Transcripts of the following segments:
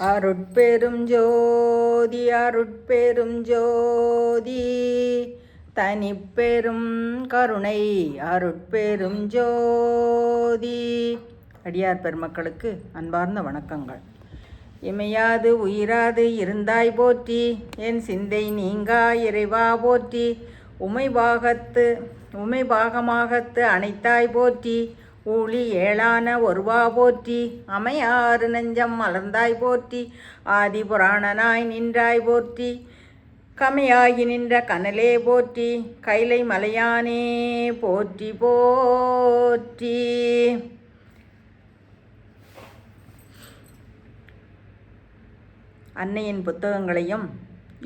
அருட்பெரும் ஜோதி அருட்பெரும் ஜோதி தனிப்பெரும் கருணை அருட்பெரும் ஜோதி. அடியார் பெருமக்களுக்கு அன்பார்ந்த வணக்கங்கள். இமையாது உயிராது இருந்தாய் போற்றி, என் சிந்தை நீங்கா இறைவா போற்றி, உமை பாகமாகத்து அனைத்தாய் போற்றி, ஊழி ஏழான ஒருவா போற்றி, அமையாறு நெஞ்சம் மலர்ந்தாய் போற்றி, ஆதி புராணனாய் நின்றாய் போற்றி, கமையாகி நின்ற கனலே போற்றி, கைலை மலையானே போற்றி போற்றி. அன்னையின் புத்தகங்களையும்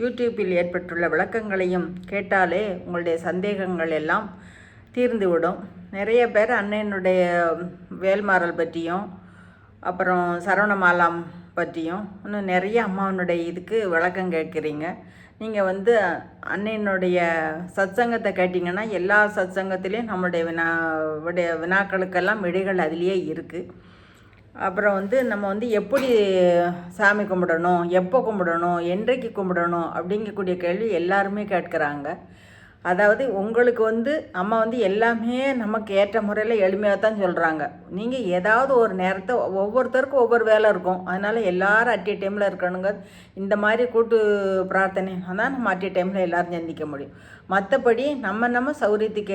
யூடியூப்பில் ஏற்பட்டுள்ள விளக்கங்களையும் கேட்டாலே உங்களுடைய சந்தேகங்கள் எல்லாம் தீர்ந்துவிடும். நிறைய பேர் அன்னையினுடைய வேல்மாறல் பற்றியும் அப்புறம் சரவணமாலாம் பற்றியும் இன்னும் நிறைய அம்மாவனுடைய இதுக்கு விளக்கம் கேட்குறீங்க. நீங்கள் அன்னையினுடைய சத்சங்கத்தை கேட்டிங்கன்னா எல்லா சத்சங்கத்திலையும் நம்மளுடைய வினாக்களுக்கெல்லாம் விடைகள் அதிலேயே இருக்குது. அப்புறம் நம்ம எப்படி சாமி கும்பிடணும், எப்போ கும்பிடணும், என்றைக்கு கும்பிடணும் அப்படிங்கக்கூடிய கேள்வி எல்லாருமே கேட்குறாங்க. அதாவது உங்களுக்கு அம்மா எல்லாமே நமக்கு ஏற்ற முறையில் எளிமையாக தான் சொல்கிறாங்க. நீங்கள் ஏதாவது ஒரு நேரத்தை ஒவ்வொருத்தருக்கும் ஒவ்வொரு வேலை இருக்கும், அதனால் எல்லோரும் அட் ஏ டைமில் இருக்கணுங்க. இந்த மாதிரி கூட்டு பிரார்த்தனை தான் நம்ம அட் ஏ டைமில் எல்லோரும் சந்திக்க முடியும். மற்றபடி நம்ம சௌரியத்துக்கு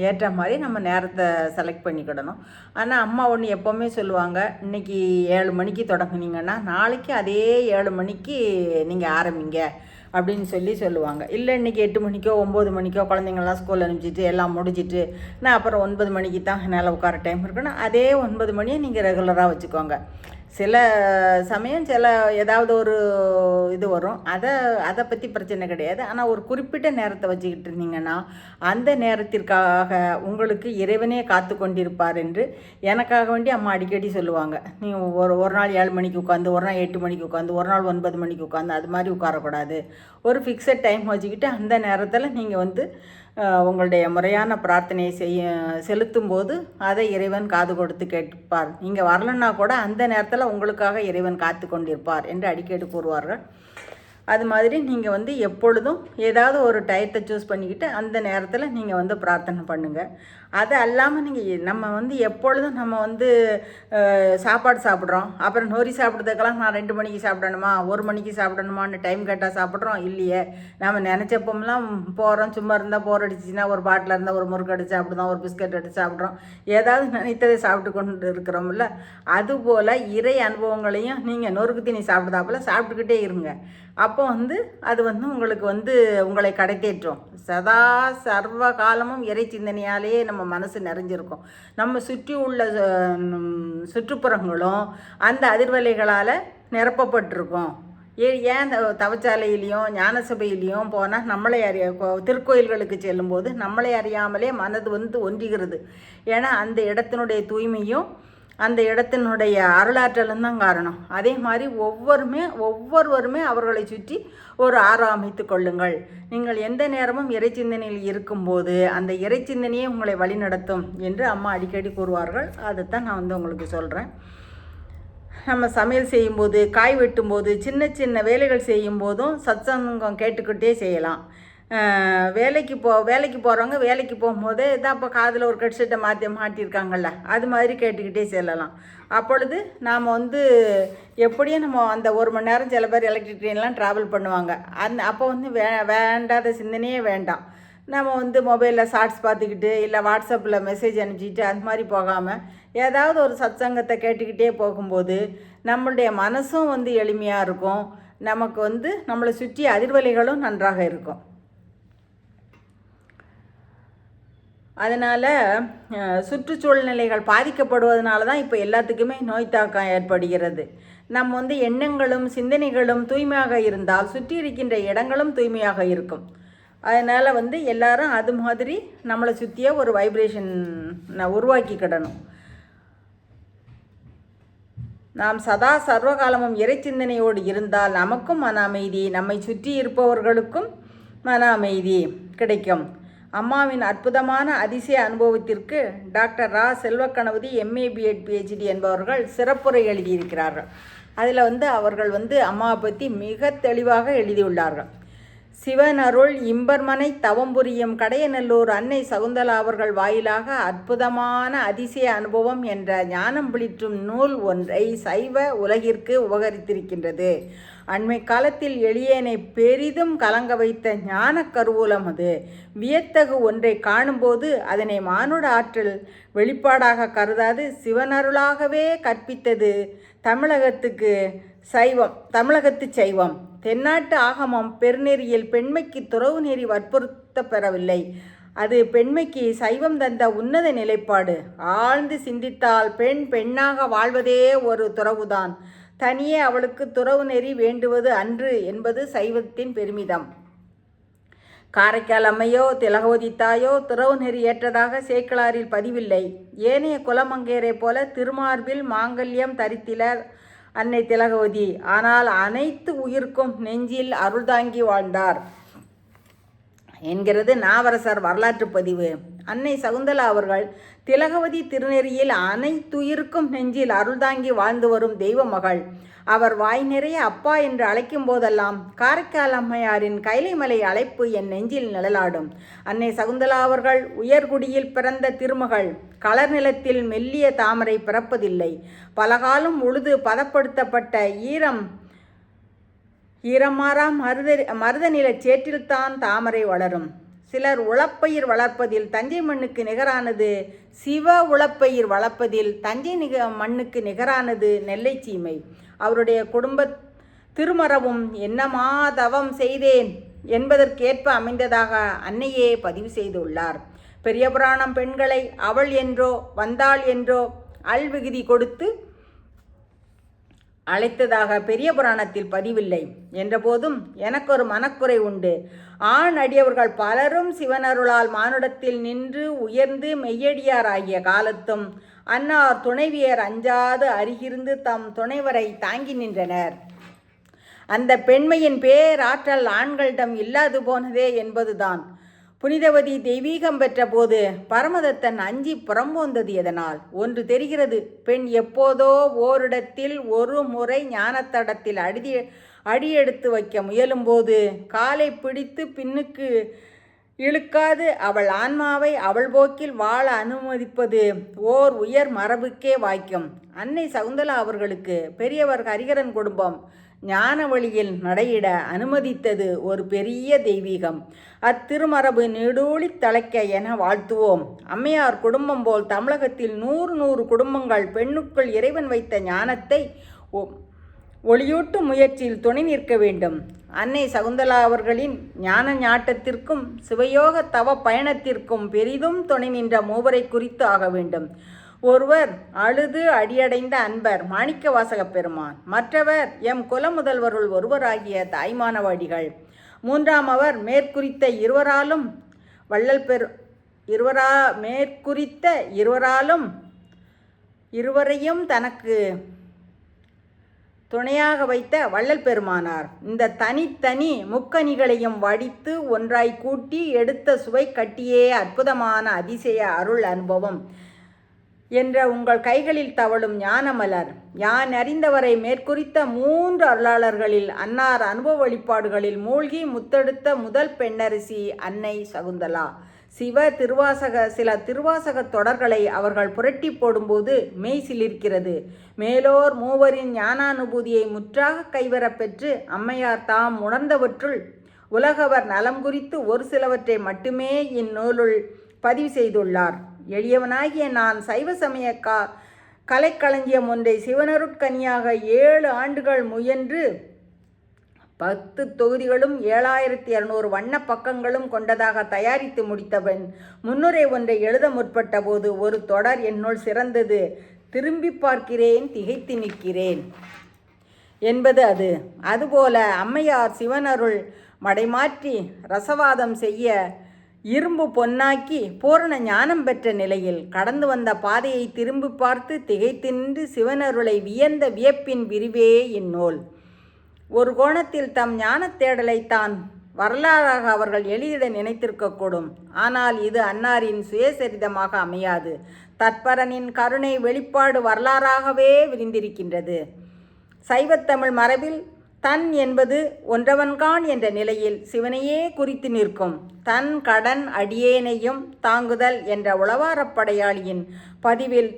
ஏற்ற மாதிரி நம்ம நேரத்தை செலக்ட் பண்ணிக்கிடணும். ஆனால் அம்மா ஒன்று எப்போவுமே சொல்லுவாங்க, இன்றைக்கி 7 மணிக்கு தொடங்குனீங்கன்னா நாளைக்கு அதே 7 மணிக்கு நீங்கள் ஆரம்பிங்க அப்படின்னு சொல்லுவாங்க. இல்லை இன்றைக்கி 8 மணிக்கோ 9 மணிக்கோ குழந்தைங்கள்லாம் ஸ்கூல் அனுப்பிச்சிட்டு எல்லாம் முடிச்சிட்டு நான் அப்புறம் 9 மணிக்கு தான் என்னால் உட்கார டைம் இருக்குன்னா அதே 9 மணியை நீங்கள் ரெகுலராக வச்சுக்கோங்க. சில சமயம் ஏதாவது ஒரு இது வரும், அதை பற்றி பிரச்சனை கிடையாது. ஆனால் ஒரு குறிப்பிட்ட நேரத்தை வச்சுக்கிட்டு இருந்தீங்கன்னா அந்த நேரத்திற்காக உங்களுக்கு இறைவனே காத்து கொண்டிருப்பார் என்று எனக்காக வேண்டி அம்மா அடிக்கடி சொல்லுவாங்க. நீங்கள் ஒரு நாள் 7 மணிக்கு உட்காந்து, ஒரு நாள் 8 மணிக்கு உட்காந்து, ஒரு நாள் 9 மணிக்கு உட்காந்து அது மாதிரி உட்காரக்கூடாது. ஒரு ஃபிக்ஸட் டைம் வச்சுக்கிட்டு அந்த நேரத்தில் நீங்கள் உங்களுடைய முறையான பிரார்த்தனையை செலுத்தும் போது அதை இறைவன் காது கொடுத்து கேட்பார். நீங்கள் வரலன்னா கூட அந்த நேரத்தில் உங்களுக்காக இறைவன் காத்து கொண்டிருப்பார் என்று அடிக்கடி கூறுவார்கள். அது மாதிரி நீங்கள் எப்பொழுதும் ஏதாவது ஒரு டயத்தை சூஸ் பண்ணிக்கிட்டு அந்த நேரத்தில் நீங்கள் பிரார்த்தனை பண்ணுங்கள். அது அல்லாமல் நம்ம எப்பொழுதும் நம்ம சாப்பாடு சாப்பிட்றோம், அப்புறம் நொறி சாப்பிட்றதுக்கெல்லாம் நான் 2 மணிக்கு சாப்பிடணுமா 1 மணிக்கு சாப்பிடணுமான்னு டைம் கேட்டால் சாப்பிட்றோம் இல்லையே. நம்ம நினச்சப்போம்லாம் போகிறோம், சும்மா இருந்தால் போர் அடிச்சிச்சின்னா ஒரு பாட்டில் இருந்தால் ஒரு முறுக்கு எடுத்து சாப்பிடுறோம், ஒரு பிஸ்கட் எடுத்து சாப்பிட்றோம், ஏதாவது நினைத்ததை சாப்பிட்டு கொண்டு இருக்கிறோம்ல. அதுபோல் இறை அனுபவங்களையும் நீங்கள் நொறுக்கு தீனி சாப்பிட்றதாப்பில் சாப்பிட்டுக்கிட்டே இருங்க. அப்போ அது உங்களுக்கு உங்களை கடைத்தேற்றும். சதா சர்வ காலமும் இறை சிந்தனையாலேயே நம்ம மனசு நிறைஞ்சிருக்கும். நம்ம சுற்றி உள்ள சுற்றுப்புறங்களும் அந்த அதிர்வலைகளால் நிரப்பப்பட்டிருக்கும். ஏன் தவச்சாலையிலையும் ஞான சபையிலையும் போனால் நம்மளை திருக்கோயில்களுக்கு செல்லும்போது நம்மளை அறியாமலே மனது ஒன்றுகிறது. ஏன்னா அந்த இடத்தினுடைய தூய்மையும் அந்த இடத்தினுடைய அருளாற்றலும் தான் காரணம். அதே மாதிரி ஒவ்வொருவருமே அவர்களை சுற்றி ஒரு அமைத்து கொள்ளுங்கள். நீங்கள் எந்த நேரமும் இறை சிந்தனையில் இருக்கும்போது அந்த இறை சிந்தனையே உங்களை வழிநடத்தும் என்று அம்மா அடிக்கடி கூறுவார்கள். அதைத்தான் நான் உங்களுக்கு சொல்கிறேன். நம்ம சமையல் செய்யும்போது, காய் வெட்டும்போது, சின்ன சின்ன வேலைகள் செய்யும்போதும் சத்சங்கம் கேட்டுக்கிட்டே செய்யலாம். வேலைக்கு போகிறவங்க வேலைக்கு போகும்போது இதான் இப்போ காதில் ஒரு ஹெட்செட்டை மாட்டியிருக்காங்கல்ல, அது மாதிரி கேட்டுக்கிட்டே செல்லலாம். அப்பொழுது நாம் எப்படியும் நம்ம அந்த 1 மணி நேரம் சில பேர் எலக்ட்ரிக் ட்ரெயின்லாம் ட்ராவல் பண்ணுவாங்க. அப்போ வேண்டாத சிந்தனையே வேண்டாம். நம்ம மொபைலில் ஷார்ட்ஸ் பார்த்துக்கிட்டு இல்லை வாட்ஸ்அப்பில் மெசேஜ் அனுப்பிச்சிட்டு அது மாதிரி போகாமல் ஏதாவது ஒரு சத்சங்கத்தை கேட்டுக்கிட்டே போகும்போது நம்மளுடைய மனசும் எளிமையாக இருக்கும். நமக்கு நம்மளை சுற்றி அதிர்வலைகளும் நன்றாக இருக்கும். அதனால் சுற்றுச்சூழ்நிலைகள் பாதிக்கப்படுவதனால தான் இப்போ எல்லாத்துக்குமே நோய் தாக்கம் ஏற்படுகிறது. நம்ம எண்ணங்களும் சிந்தனைகளும் தூய்மையாக இருந்தால் சுற்றி இருக்கின்ற இடங்களும் தூய்மையாக இருக்கும். அதனால் எல்லாரும் அது மாதிரி நம்மளை சுற்றிய ஒரு வைப்ரேஷன் உருவாக்கிக்கிடணும். நாம் சதா சர்வகாலமும் இறை சிந்தனையோடு இருந்தால் நமக்கும் மன அமைதி, நம்மை சுற்றி இருப்பவர்களுக்கும் மன அமைதி கிடைக்கும். அம்மாவின் அற்புதமான அதிசய அனுபவத்திற்கு டாக்டர் ரா செல்வக்கணபதி MA BEd PhD என்பவர்கள் சிறப்புரை எழுதியிருக்கிறார்கள். அதில் அவர்கள் அம்மாவை பற்றி மிக தெளிவாக எழுதியுள்ளார்கள். சிவனருள் இம்பர்மனை தவம் புரியும் கடையநல்லூர் அன்னை சகுந்தலா அவர்கள் வாயிலாக அற்புதமான அதிசய அனுபவம் என்ற ஞானம் விளிற்றும் நூல் ஒன்றை சைவ உலகிற்கு உபகரித்திருக்கின்றது. அண்மை காலத்தில் எளியேனை பெரிதும் கலங்க வைத்த ஞான கருவூலம் அது. வியத்தகு ஒன்றை காணும்போது அதனை மானுட ஆற்றல் வெளிப்பாடாக கருதாது சிவனருளாகவே கற்பித்தது தமிழகத்து சைவம். தென்னாட்டு ஆகமம் பெருநெறியில் பெண்மைக்கு துறவு நெறி வற்புறுத்த பெறவில்லை. அது பெண்மைக்கு சைவம் தந்த உன்னத நிலைப்பாடு. ஆழ்ந்து சிந்தித்தால் பெண் பெண்ணாக வாழ்வதே ஒரு துறவுதான். தனியே அவளுக்கு துறவு நெறி வேண்டுவது அன்று என்பது சைவத்தின் பெருமிதம். காரைக்கால் அம்மையோ திலகவதி தாயோ துறவு நெறி ஏற்றதாக சேக்கிழாரில் பதிவில்லை. ஏனைய குலமங்கையரை போல திருமார்பில் மாங்கல்யம் தரித்திலர் அன்னை திலகவதி. ஆனால் அனைத்து உயிர்க்கும் நெஞ்சில் அருள்தாங்கி வாழ்ந்தார் என்கிறது நாவரசர் வரலாற்று பதிவு. அன்னை சகுந்தலா அவர்கள் திலகவதி திருநெறியில் அனைத்துயிருக்கும் நெஞ்சில் அருள்தாங்கி வாழ்ந்து வரும் தெய்வ மகள். அவர் வாய் நிறைய அப்பா என்று அழைக்கும் போதெல்லாம் காரைக்கால் அம்மையாரின் கைலைமலை அழைப்பு என் நெஞ்சில் நிழலாடும். அன்னை சகுந்தலா அவர்கள் உயர்குடியில் பிறந்த திருமகள். களர் நிலத்தில் மெல்லிய தாமரை பிறப்பதில்லை. பலகாலம் உழுது பதப்படுத்தப்பட்ட ஈரமாறா மருத நில சேற்றில்தான் தாமரை வளரும். சிலர் உளப்பயிர் வளர்ப்பதில் தஞ்சை மண்ணுக்கு நிகரானது சிவ உளப்பயிர் வளர்ப்பதில் தஞ்சை மண்ணுக்கு நிகரானது நெல்லை சீமை. அவருடைய குடும்ப திருமரபும் என்னமா தவம் செய்தேன் என்பதற்கேற்ப அமைந்ததாக அன்னையே பதிவு செய்துள்ளார். பெரிய புராணம் பெண்களை அவள் என்றோ வந்தாள் என்றோ அல்விகுதி கொடுத்து அழைத்ததாக பெரிய புராணத்தில் பதிவில்லை. என்றபோதும் எனக்கு ஒரு மனக்குறை உண்டு. ஆண் அடியவர்கள் பலரும் சிவனருளால் மானுடத்தில் நின்று உயர்ந்து மெய்யடியார் ஆகிய காலத்தும் அன்னார் துணைவியர் அஞ்சாது அருகிருந்து தம் துணைவரை தாங்கி நின்றனர். அந்த பெண்மையின் பேராற்றல் ஆண்களிடம் இல்லாது போனதே என்பதுதான். புனிதவதி தெய்வீகம் பெற்ற போது பரமதத்தன் அஞ்சி புறம்போந்தது எதனால்? ஒன்று தெரிகிறது. பெண் எப்போதோ ஓரிடத்தில் ஒரு முறை ஞானத்தடத்தில் அடியெடுத்து வைக்க முயலும்போது காலை பிடித்து பின்னுக்கு இழுக்காது அவள் ஆன்மாவை அவள் போக்கில் வாழ அனுமதிப்பது ஓர் உயர் மரபுக்கே வாய்க்கும். அன்னை சகுந்தலா அவர்களுக்கு பெரியவர் ஹரிகரன் குடும்பம் ஞான வழியில் நடையிட அனுமதித்தது ஒரு பெரிய தெய்வீகம். அத்திருமரபு நீடூழி தலைக்க என வாழ்த்துவோம். அம்மையார் குடும்பம் போல் தமிழகத்தில் 100 குடும்பங்கள் பெண்ணுக்குள் இறைவன் வைத்த ஞானத்தை ஒளியூட்டும் முயற்சியில் துணை நிற்க வேண்டும். அன்னை சகுந்தலா அவர்களின் ஞான ஞாட்டத்திற்கும் சிவயோக தவ பயணத்திற்கும் பெரிதும் துணை நின்ற மூவரை குறித்து ஆக வேண்டும். ஒருவர் அழுது அடியடைந்த அன்பர் மாணிக்கவாசக பெருமான். மற்றவர் எம் குல முதல்வருள் ஒருவராகிய தாய்மானவாடிகள். மூன்றாம் அவர் மேற்குறித்த இருவரையும் தனக்கு துணையாக வைத்த வள்ளல் பெருமானார். இந்த தனித்தனி முக்கணிகளையும் வடித்து ஒன்றாய் கூட்டி எடுத்த சுவை கட்டியே அற்புதமான அதிசய அருள் அனுபவம் என்ற உங்கள் கைகளில் தவழும் ஞானமலர். யான் அறிந்தவரை மேற்குறித்த 3 அருளாளர்களில் அன்னார் அனுபவ வழிபாடுகளில் மூழ்கி முத்தெடுத்த முதல் பெண்ணரசி அன்னை சகுந்தலா. சில திருவாசக தொடர்களை அவர்கள் புரட்டி போடும்போது மெய் சிலிர்க்கிறது. மேலோர் மூவரின் ஞானானுபூதியை முற்றாக கைவரப்பெற்று அம்மையார் தாம் உணர்ந்தவற்றுள் உலகவர் நலம் குறித்து ஒரு சிலவற்றை மட்டுமே இந்நூலுள் பதிவு செய்துள்ளார். எளியவனாகிய நான் சைவ சமய கலைக்களஞ்சியம் ஒன்றை சிவனருட்கனியாக 7 ஆண்டுகள் முயன்று 10 தொகுதிகளும் 7200 வண்ண பக்கங்களும் கொண்டதாக தயாரித்து முடித்தவன் முன்னுரை ஒன்றை எழுத முற்பட்ட போது ஒரு தொடர் என்னுள் சிறந்தது. திரும்பி பார்க்கிறேன், திகைத்து நிற்கிறேன் என்பது அது. அதுபோல அம்மையார் சிவனருள் மடைமாற்றி ரசவாதம் செய்ய இரும்பு பொன்னாக்கி பூரண ஞானம் பெற்ற நிலையில் கடந்து வந்த பாதையை திரும்பி பார்த்து திகைத்து நின்று சிவனருளை வியந்த வியப்பின் விரிவே இந்நூல். ஒரு கோணத்தில் தம் ஞானத் தேடலை தான் வரலாறாக அவர்கள் எழுதிட நினைத்திருக்கக்கூடும். ஆனால் இது அன்னாரின் சுயசரிதமாக அமையாது. தற்பரனின் கருணை வெளிப்பாடு வரலாறாகவே விரிந்திருக்கின்றது. சைவத்தமிழ் மரபில் தன் என்பது ஒன்றவன்கான் என்ற நிலையில் சிவனையே குறித்து நிற்கும். தன் கடன் அடியேனையும் தாங்குதல் என்ற உளவாரப்படையாளியின் பதிவில்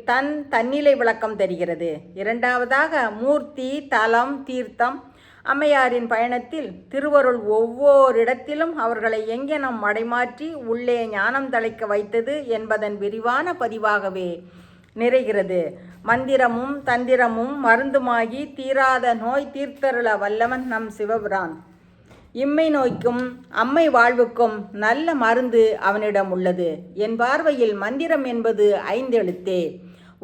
தன்னிலை விளக்கம் தெரிகிறது. இரண்டாவதாக மூர்த்தி, தலம், தீர்த்தம். அம்மையாரின் பயணத்தில் திருவருள் ஒவ்வொரிடத்திலும் அவர்களை எங்கெனம் மடைமாற்றி உள்ளே ஞானம் தழைக்க வைத்தது என்பதன் விரிவான பதிவாகவே நிறைகிறது. மந்திரமும் தந்திரமும் மருந்துமாகி தீராத நோய் தீர்த்தருள வல்லவன் நம் சிவபிரான். இம்மை நோய்க்கும் அம்மை வாழ்வுக்கும் நல்ல மருந்து அவனிடம் உள்ளது. என் பார்வையில் மந்திரம் என்பது 5 எழுத்தே.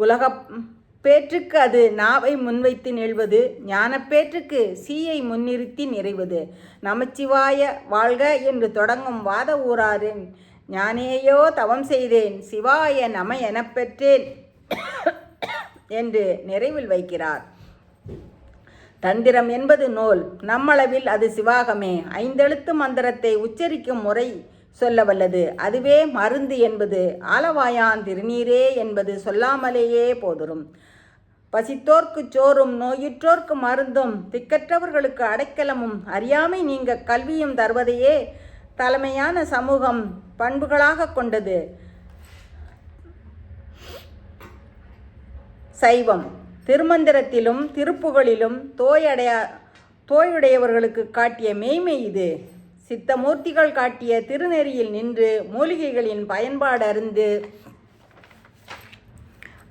உலக பேற்றுக்கு அது நாவை முன்வைத்து நிழ்வது, ஞானப்பேற்றுக்கு சீயை முன்னிறுத்தி நிறைவது. நமச்சிவாய வாழ்க என்று தொடங்கும் வாத ஊராரின் ஞானேயோ தவம் செய்தேன் சிவாய நம எனப் பெற்றேன் என்று நிறைவில் வைக்கிறார். தந்திரம் என்பது நூல், நம்மளவில் அது சிவாகமே. 5 எழுத்து மந்திரத்தை உச்சரிக்கும் முறை சொல்ல வல்லது. அதுவே மருந்து என்பது ஆலவாயான் திருநீரே என்பது சொல்லாமலேயே போதும். பசித்தோர்க்கு சோறும் நோயுற்றோர்க்கு மருந்தும் திக்கற்றவர்களுக்கு அடைக்கலமும் அறியாமை நீங்க கல்வியும் தருவதையே தலைமையான சமூகம் பண்புகளாக கொண்டது சைவம். திருமந்திரத்திலும் திருப்புகளிலும் தோயுடையவர்களுக்கு காட்டிய மெய்மை இது. சித்தமூர்த்திகள் காட்டிய திருநெறியில் நின்று மூலிகைகளின் பயன்பாடு அறிந்து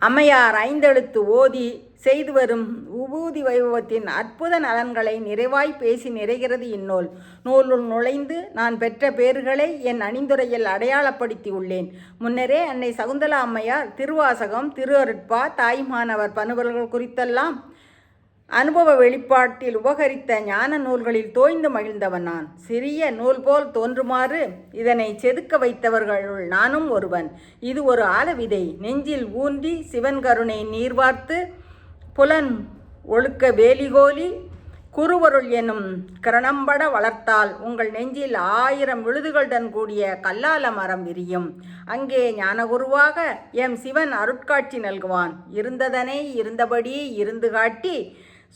அம்மையார் 5 எழுத்து ஓதி செய்து வரும் உபூதி வைபவத்தின் அற்புத நலன்களை நிறைவாய் பேசி நிறைகிறது இந்நூல். நூலுள் நுழைந்து நான் பெற்ற பேறுகளை என் அணிந்துரையில் அடையாளப்படுத்தி உள்ளேன். முன்னரே அன்னை சகுந்தலா அம்மையார் திருவாசகம், திரு அருட்பா, தாய்மானவர் பணுவல்கள் குறித்தெல்லாம் அனுபவ வெளிப்பாட்டில் உபகரித்த ஞான நூல்களில் தோய்ந்து மகிழ்ந்தவன் நான். சிறிய நூல் போல் தோன்றுமாறு இதனை செதுக்க வைத்தவர்களுள் நானும் ஒருவன். இது ஒரு ஆலவிதை. நெஞ்சில் ஊன்றி சிவன் கருணை நீர்வார்த்து புலன் ஒழுக்க வேலிகோலி குருவருள் எனும் கிரணம்பட வளர்த்தால் உங்கள் நெஞ்சில் 1000 விழுதுகளுடன் கூடிய கல்லால மரம் விரியும். அங்கே ஞானகுருவாக எம் சிவன் அருட்காட்சி நல்குவான். இருந்ததனை இருந்தபடி இருந்து காட்டி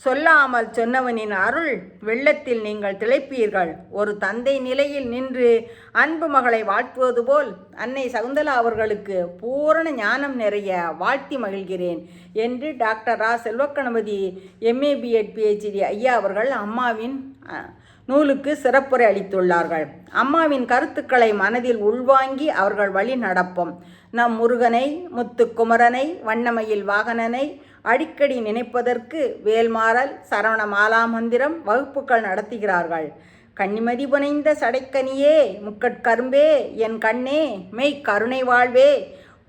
சொல்லாமல் சொன்னவனின் அருள் வெள்ளத்தில் நீங்கள் திளைப்பீர்கள். ஒரு தந்தை நிலையில் நின்று அன்பு மகளை வாழ்த்துவது போல் அன்னை சகுந்தலா அவர்களுக்கு பூரண ஞானம் நிறைய வாழ்த்தி மகிழ்கிறேன் என்று டாக்டர் ரா செல்வக்கணபதி MA BEd PhD ஐயா அவர்கள் அம்மாவின் நூலுக்கு சிறப்புரை அளித்துள்ளார்கள். அம்மாவின் கருத்துக்களை மனதில் உள்வாங்கி அவர்கள் வழி நடப்போம். நம் முருகனை, முத்துக்குமரனை, வண்ணமயில் வாகனனை அடிக்கடி நினைப்பதற்கு வேல்மாறல், சரவண மாலாமந்திரம் வகுப்புகள் நடத்துகிறார்கள். கன்னிமதி புனைந்த சடைக்கனியே, முக்கட்கரும்பே, என் கண்ணே, மெய் கருணை வாழ்வே,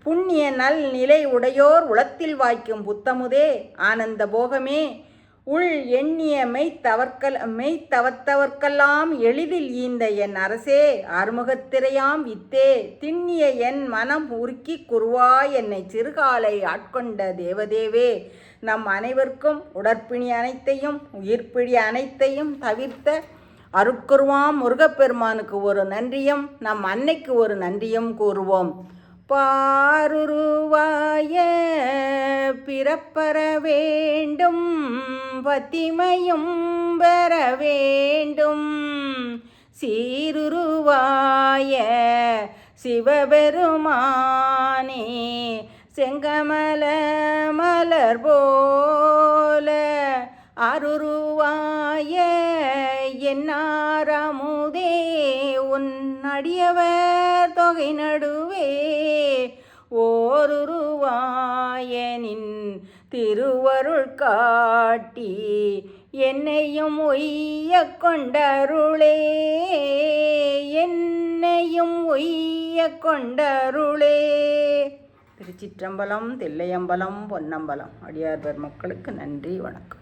புண்ணிய நல் நிலை உடையோர் உளத்தில் வாய்க்கும் புத்தமுதே, ஆனந்த போகமே, உள் எண்ணிய மெய்த்தவத்தவர்க்கெல்லாம் எளிதில் ஈந்த என் அரசே, அறுமுகத்திரையாம் வித்தே, திண்ணிய என் மனம் உருக்கி குருவாய் என்னை சிறுகாலை ஆட்கொண்ட தேவதேவே, நம் அனைவருக்கும் உடற்பிணி அனைத்தையும் உயிர்ப்பிழி அனைத்தையும் தவிர்த்த அருட்குருவாம் முருகப்பெருமானுக்கு ஒரு நன்றியும் நம் அன்னைக்கு ஒரு நன்றியும் கூறுவோம். பாருருவாய பிறப்பற வேண்டும், பத்திமையும் பெற வேண்டும், சீருருவாய சிவபெருமானே, செங்கமல மலர் போல அருருவாய என்னாரமுதே, உன் அடியவர் தொகை நடுவே ஓருருவாயனின் திருவருள் காட்டி என்னையும் உய்ய கொண்டருளே, என்னையும் உய்ய கொண்டருளே. திருச்சிற்றம்பலம், தில்லையம்பலம், பொன்னம்பலம். அடியார் பெருமக்களுக்கு நன்றி, வணக்கம்.